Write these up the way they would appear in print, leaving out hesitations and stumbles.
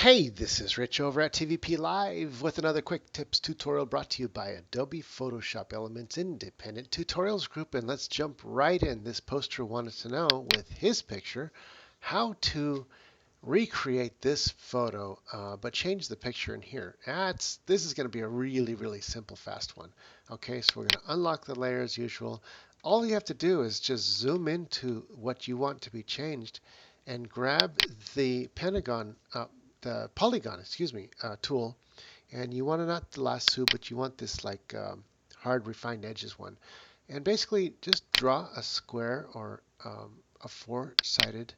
Hey, this is Rich over at TVP Live with another quick tips tutorial brought to you by Adobe Photoshop Elements Independent Tutorials Group. And let's jump right in. This poster wanted to know with his picture how to recreate this photo, but change the picture in here. This is going to be a really simple, fast one. Okay, so we're going to unlock the layer as usual. All you have to do is just zoom into what you want to be changed and grab the polygon, excuse me, tool. And you want to not the lasso, but you want this like hard refined edges one. And basically just draw a square or a four-sided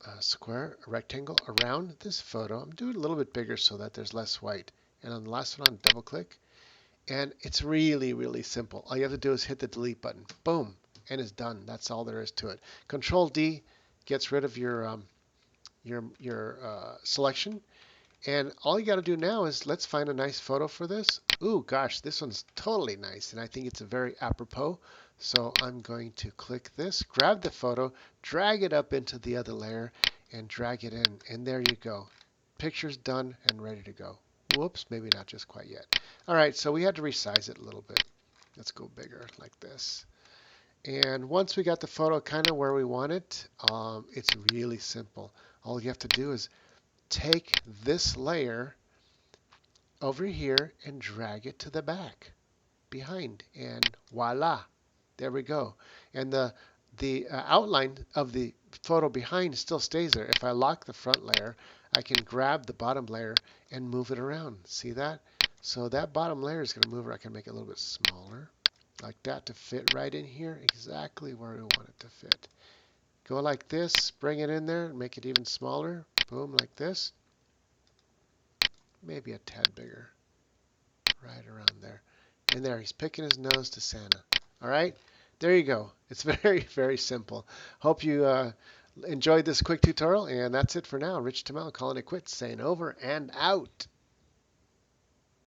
a rectangle around this photo. I'm doing it a little bit bigger so that there's less white. And on the last one, double click. And it's really simple. All you have to do is hit the delete button. Boom. And it's done. That's all there is to it. Control D gets rid of your selection. And all you got to do now is let's find a nice photo for this. Ooh, gosh, this one's totally nice. And I think it's a very apropos. So I'm going to click this, grab the photo, drag it up into the other layer, and drag it in. And there you go. Picture's done and ready to go. Whoops, maybe not just quite yet. All right, so we had to resize it a little bit. Let's go bigger like this. And once we got the photo kind of where we want it, it's really simple. All you have to do is take this layer over here and drag it to the back behind, and voila, there we go. And the outline of the photo behind still stays there. If I lock the front layer, I can grab the bottom layer and move it around. See that? So that bottom layer is going to move, or I can make it a little bit smaller like that to fit right in here exactly where we want it to fit. Go like this, bring it in there, make it even smaller. Boom, like this. Maybe a tad bigger. Right around there. And there, he's picking his nose to Santa. All right? There you go. It's very simple. Hope you enjoyed this quick tutorial, and that's it for now. Rich Tamel calling it quits, saying over and out.